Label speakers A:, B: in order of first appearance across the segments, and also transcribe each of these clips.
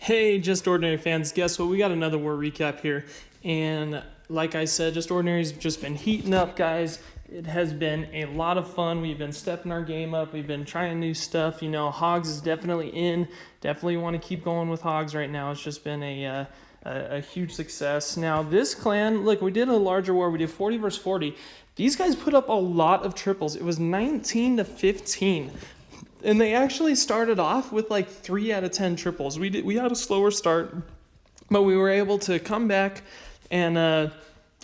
A: Hey, Just Ordinary fans, guess what? We got another war recap here. And like I said, Just Ordinary's just been heating up, guys. It has been a lot of fun. We've been stepping our game up. We've been trying new stuff. You know, Hogs is definitely in. Definitely want to keep going with Hogs right now. It's just been a huge success. Now, this clan, look, we did a larger war. We did 40 versus 40. These guys put up a lot of triples. It was 19 to 15. And they actually started off with like 3 out of 10 triples. We had a slower start, but we were able to come back. And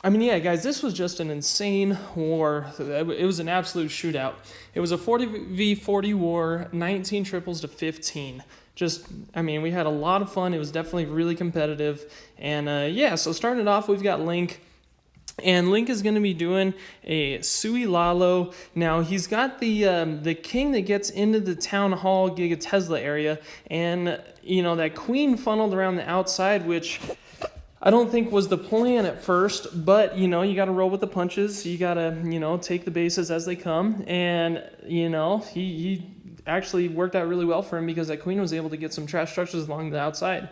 A: yeah, guys, this was just an insane war. It was an absolute shootout. It was a 40v40 war, 19 triples to 15. We had a lot of fun. It was definitely really competitive. And so starting off, we've got Link. And Link is going to be doing a Sui Lalo. Now, he's got the king that gets into the Town Hall Giga Tesla area. And, that queen funneled around the outside, which I don't think was the plan at first. But, you got to roll with the punches. You got to, take the bases as they come. And, he actually worked out really well for him because that queen was able to get some trash structures along the outside.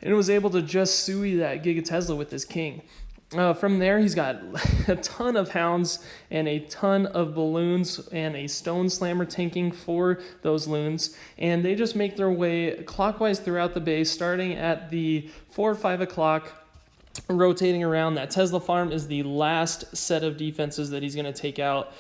A: And was able to just Sui that Giga Tesla with his king. From there, he's got a ton of hounds and a ton of balloons and a stone slammer tanking for those loons. And they just make their way clockwise throughout the base, starting at the 4 or 5 o'clock, rotating around. That Tesla farm is the last set of defenses that he's going to take out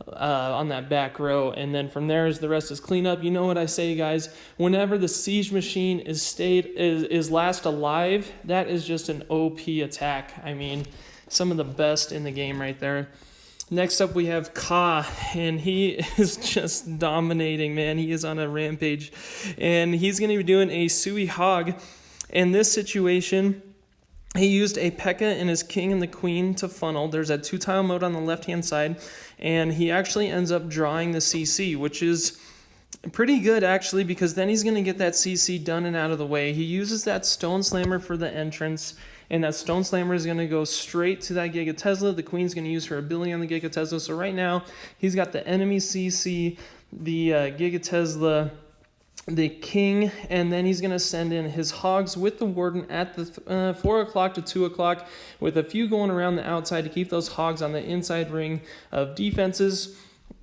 A: on that back row, and then from there the rest is cleanup. You know what I say, guys? Whenever the siege machine is last alive, that is just an OP attack. I mean, some of the best in the game right there. Next up, we have Ka, and he is just dominating, man. He is on a rampage, and he's going to be doing a Sui Hog. In this situation, he used a P.E.K.K.A. and his king and the queen to funnel. There's a 2-tile mode on the left-hand side, and he actually ends up drawing the CC, which is pretty good, actually, because then he's going to get that CC done and out of the way. He uses that Stone Slammer for the entrance, and that Stone Slammer is going to go straight to that Giga Tesla. The queen's going to use her ability on the Giga Tesla. So right now, he's got the enemy CC, the Giga Tesla, the king, and then he's going to send in his hogs with the warden at the 4 o'clock to 2 o'clock with a few going around the outside to keep those hogs on the inside ring of defenses.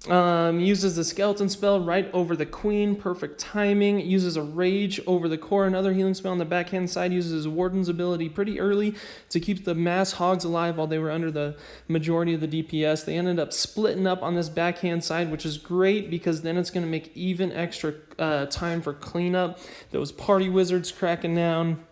A: Uses the skeleton spell right over the queen, perfect timing. Uses a rage over the core, another healing spell on the backhand side. Uses his warden's ability pretty early to keep the mass hogs alive while they were under the majority of the DPS. They ended up splitting up on this backhand side, which is great because then it's going to make even extra time for cleanup. Those party wizards cracking down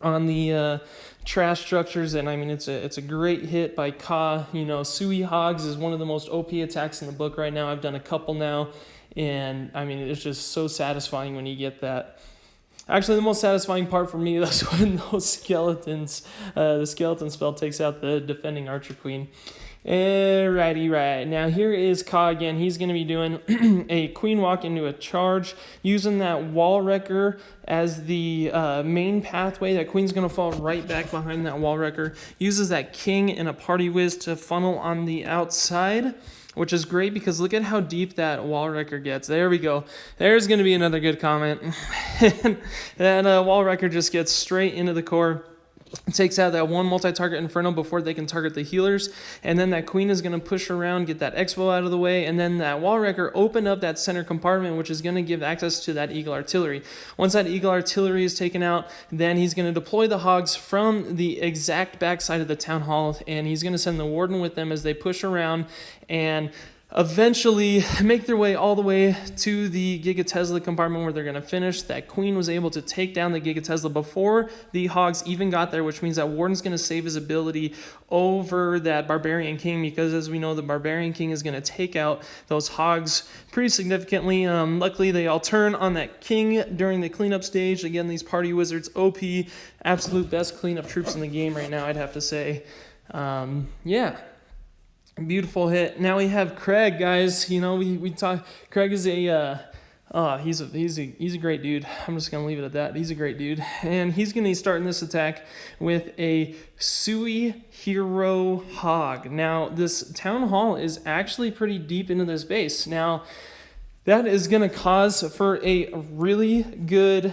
A: on the trash structures, and it's a great hit by Ka. Sui Hogs is one of the most OP attacks in the book right now. I've done a couple now, and it's just so satisfying when you get that. Actually, the most satisfying part for me is when those skeletons, the skeleton spell takes out the defending archer queen. Alrighty, right. Now here is Ka again. He's going to be doing a queen walk into a charge, using that wall wrecker as the main pathway. That queen's going to fall right back behind that wall wrecker. Uses that king and a party whiz to funnel on the outside, which is great because look at how deep that wall wrecker gets. There we go. There's going to be another good comment. That wall wrecker just gets straight into the core. Takes out that one multi-target Inferno before they can target the healers, and then that queen is going to push around, get that Expo out of the way, and then that wall wrecker open up that center compartment, which is going to give access to that Eagle Artillery. Once that Eagle Artillery is taken out, then he's going to deploy the hogs from the exact backside of the Town Hall, and he's going to send the warden with them as they push around and eventually make their way all the way to the Giga Tesla compartment where they're going to finish. That queen was able to take down the Giga Tesla before the hogs even got there, which means that warden's going to save his ability over that barbarian king, because as we know, the barbarian king is going to take out those hogs pretty significantly. Luckily, they all turn on that king during the cleanup stage. Again, these party wizards, OP, absolute best cleanup troops in the game right now, I'd have to say. Beautiful hit. Now we have Craig, guys. We talk. Craig is he's a great dude. I'm just gonna leave it at that. He's a great dude, and he's gonna be starting this attack with a Sui Hero Hog. Now this Town Hall is actually pretty deep into this base. Now that is gonna cause for a really good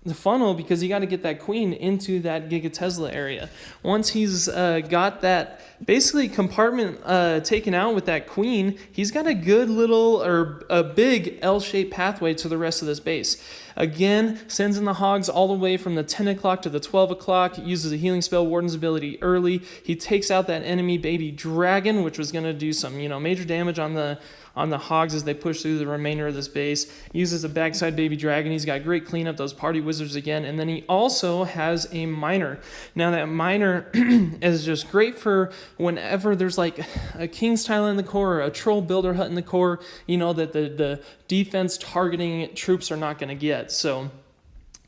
A: the funnel because you got to get that queen into that gigatesla area. Once he's got that basically compartment taken out with that queen, he's got a good little or a big L-shaped pathway to the rest of this base. Again, sends in the hogs all the way from the 10 o'clock to the 12 o'clock, uses a healing spell, Warden's ability early. He takes out that enemy baby dragon, which was going to do some, major damage on the hogs as they push through the remainder of this base. Uses a backside baby dragon. He's got great cleanup, those party wizards again. And then he also has a miner. Now that miner is just great for whenever there's like a king's tile in the core or a troll builder hut in the core, that the defense targeting troops are not going to get. So,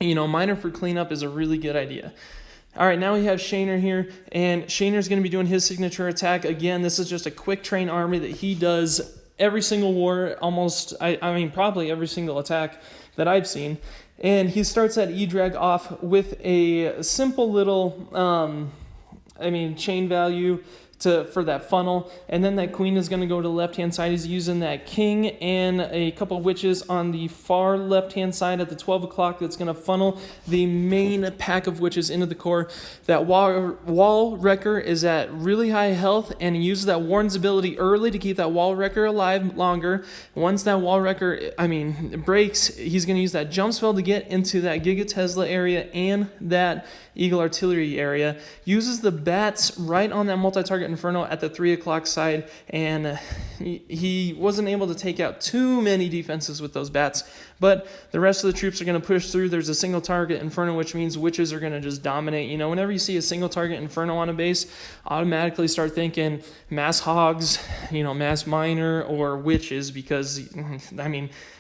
A: miner for cleanup is a really good idea. All right, now we have Shaner here, and Shaner's going to be doing his signature attack. Again, this is just a quick train army that he does every single war, almost, probably every single attack that I've seen. And he starts that E-Drag off with a simple little, chain value for that funnel, and then that queen is going to go to the left-hand side. He's using that king and a couple witches on the far left-hand side at the 12 o'clock. That's going to funnel the main pack of witches into the core. That wall wrecker is at really high health, and he uses that Warden's ability early to keep that wall wrecker alive longer. Once that wall wrecker, breaks, he's going to use that jump spell to get into that gigatesla area and that eagle artillery area. Uses the bats right on that multi-target inferno at the 3 o'clock side, and he wasn't able to take out too many defenses with those bats, but the rest of the troops are going to push through. There's a single target inferno, which means witches are going to just dominate. Whenever you see a single target inferno on a base, automatically start thinking mass hogs, mass miner, or witches, because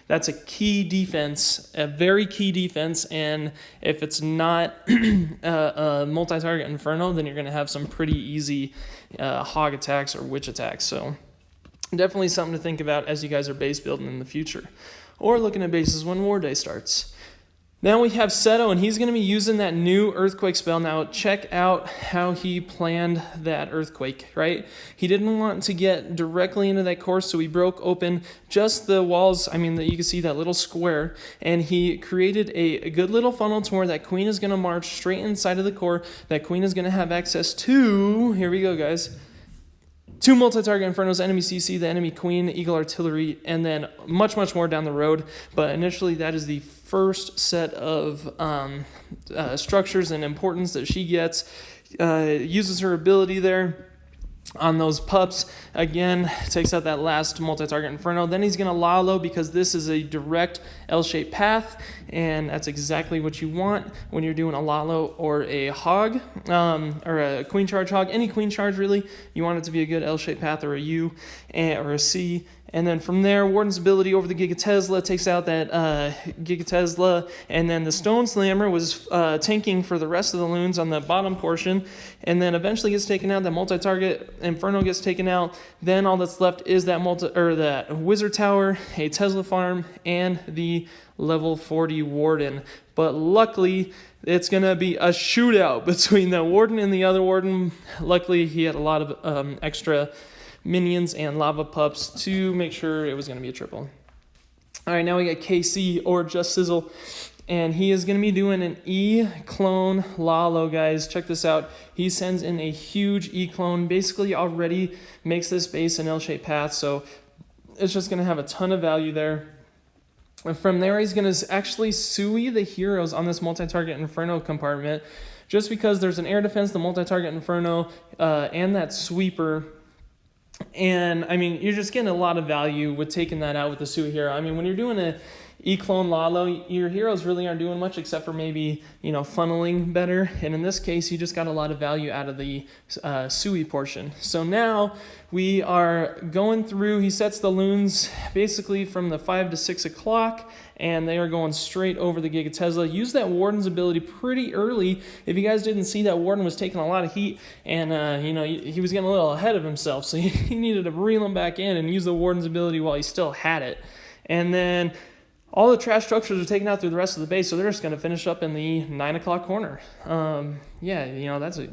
A: that's a key defense, a very key defense, and if it's not a multi-target inferno, then you're going to have some pretty easy hog attacks or witch attacks. So definitely something to think about as you guys are base building in the future, or looking at bases when War Day starts. Now we have Seto, and he's going to be using that new Earthquake spell. Now check out how he planned that Earthquake, right? He didn't want to get directly into that core, so he broke open just the walls, that you can see that little square, and he created a good little funnel to where that queen is going to march straight inside of the core. That queen is going to have access to, here we go guys, 2 multi-target infernos, enemy CC, the enemy queen, eagle artillery, and then much more down the road. But initially, that is the first set of structures and importance that she gets. Uses her ability there on those pups. Again, takes out that last multi-target inferno. Then he's going to Lalo, because this is a direct L-shaped path, and that's exactly what you want when you're doing a Lalo or a hog, or a queen charge hog. Any queen charge, really. You want it to be a good L-shaped path, or a U, or a C. And then from there, Warden's ability over the Gigatesla takes out that Gigatesla, and then the Stone Slammer was tanking for the rest of the loons on the bottom portion, and then eventually gets taken out. That multi-target Inferno gets taken out. Then all that's left is that that Wizard Tower, a Tesla Farm, and the level 40 Warden. But luckily, it's going to be a shootout between the Warden and the other Warden. Luckily, he had a lot of extra minions and lava pups to make sure it was going to be a triple. All right, now we got KC, or Just Sizzle, and he is going to be doing an E-clone Lalo, guys. Check this out. He sends in a huge E-clone, basically already makes this base an L-shaped path, so it's just going to have a ton of value there. And from there, he's going to actually Sui the heroes on this multi-target Inferno compartment, just because there's an air defense, the multi-target Inferno, and that sweeper. And, I mean, you're just getting a lot of value with taking that out with the Sui hero. I mean, when you're doing a E-clone Lalo, your heroes really aren't doing much except for maybe, funneling better. And in this case, you just got a lot of value out of the Sui portion. So now we are going through, he sets the loons basically from the 5 to 6 o'clock, and they are going straight over the Gigatesla. Use that Warden's ability pretty early. If you guys didn't see, that Warden was taking a lot of heat, and he was getting a little ahead of himself, so he needed to reel him back in and use the Warden's ability while he still had it. And then all the trash structures are taken out through the rest of the base, so they're just going to finish up in the 9 o'clock corner. That's a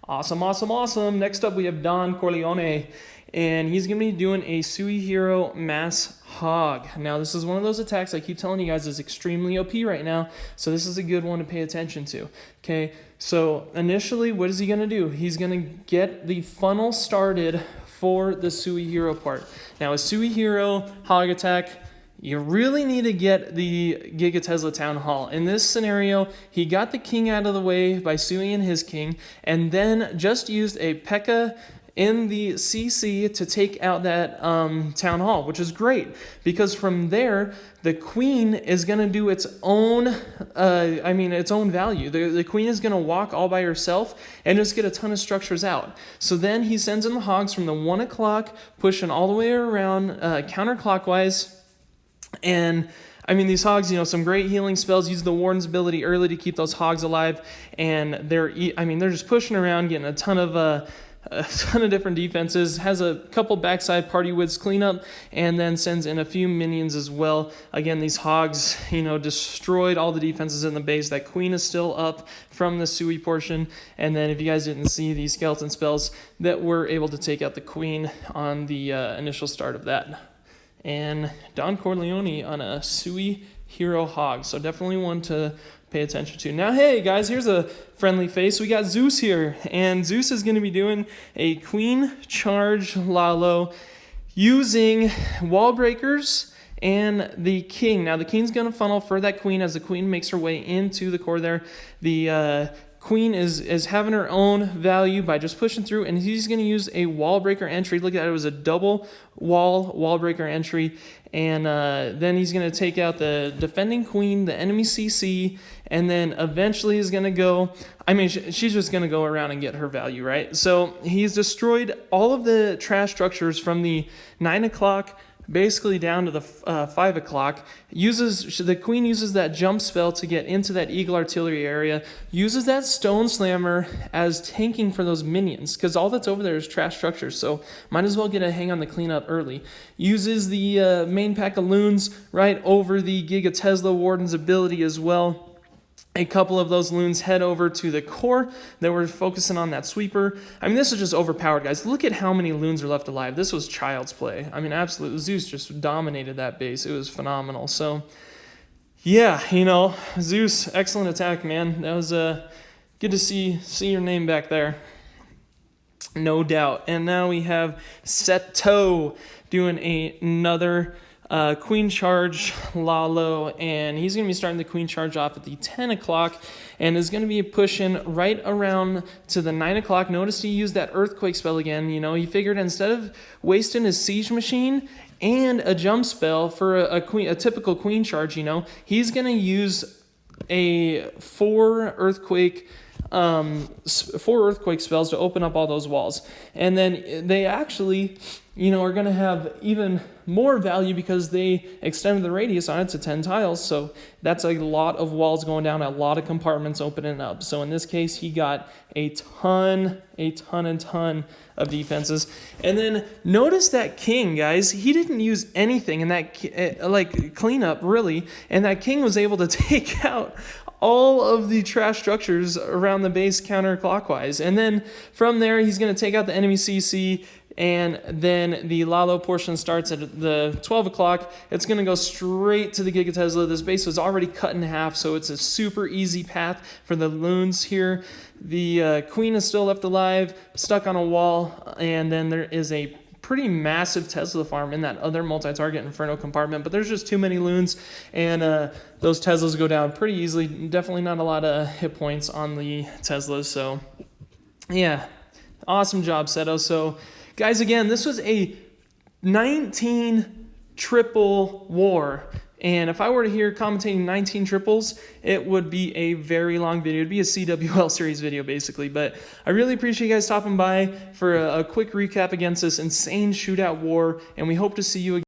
A: awesome. Next up, we have Don Corleone, and he's going to be doing a Suihiro Mass Hog. Now, this is one of those attacks I keep telling you guys is extremely OP right now, so this is a good one to pay attention to. Okay, so initially, what is he going to do? He's going to get the funnel started for the Suihiro part. Now, a Suihiro Hog attack, you really need to get the Giga Tesla Town Hall. In this scenario, he got the king out of the way by Suiing his king, and then just used a P.E.K.K.A. in the CC to take out that town hall, which is great, because from there, the queen is going to do its own, its own value. The queen is going to walk all by herself and just get a ton of structures out. So then he sends in the hogs from the 1 o'clock, pushing all the way around counterclockwise. And these hogs, some great healing spells. Use the Warden's ability early to keep those hogs alive, and they're just pushing around, getting a ton of different defenses. Has a couple backside party woods cleanup, and then sends in a few minions as well. Again, these hogs, destroyed all the defenses in the base. That queen is still up from the Sui portion, and then if you guys didn't see the skeleton spells, that were able to take out the queen on the initial start of that. And Don Corleone on a Suihiro Hog. So definitely one to pay attention to. Now, hey, guys, here's a friendly face. We got Zeus here. And Zeus is going to be doing a Queen Charge Lalo using wall breakers and the king. Now, the king's going to funnel for that queen as the queen makes her way into the core there. The queen is having her own value by just pushing through, and he's going to use a wall breaker entry. Look at that, it was a double wall breaker entry, and then he's going to take out the defending queen, the enemy CC, and then eventually is going to go, she's just going to go around and get her value, right? So he's destroyed all of the trash structures from the 9 o'clock basically down to the 5 o'clock. The queen uses that jump spell to get into that eagle artillery area, uses that stone slammer as tanking for those minions, because all that's over there is trash structures, so might as well get a hang on the cleanup early. Uses the main pack of loons right over the Giga Tesla Warden's ability as well. A couple of those loons head over to the core that we're focusing on that sweeper. This is just overpowered, guys. Look at how many loons are left alive. This was child's play. Absolutely. Zeus just dominated that base. It was phenomenal. So, yeah, Zeus, excellent attack, man. That was good to see your name back there. No doubt. And now we have Seto doing another Queen Charge Lalo, and he's going to be starting the Queen Charge off at the 10 o'clock and is going to be pushing right around to the 9 o'clock. Notice he used that Earthquake spell again. He figured instead of wasting his Siege Machine and a jump spell for a typical Queen Charge, he's going to use a 4 Earthquake spells to open up all those walls. And then they actually, are going to have even more value because they extended the radius on it to 10 tiles. So that's a lot of walls going down, a lot of compartments opening up. So in this case, he got a ton of defenses. And then notice that king, guys, he didn't use anything in that cleanup really. And that king was able to take out all of the trash structures around the base counterclockwise. And then from there, he's going to take out the enemy CC, and then the Lalo portion starts at the 12 o'clock. It's going to go straight to the Giga Tesla. This base was already cut in half, so it's a super easy path for the loons here. The queen is still left alive, stuck on a wall, and then there is a pretty massive Tesla farm in that other multi-target Inferno compartment, but there's just too many loons, and those Teslas go down pretty easily. Definitely not a lot of hit points on the Teslas, so yeah, awesome job, Seto. So guys, again, this was a 19 triple war. And if I were to hear commentating 19 triples, it would be a very long video. It'd be a CWL series video, basically. But I really appreciate you guys stopping by for a quick recap against this insane shootout war. And we hope to see you again.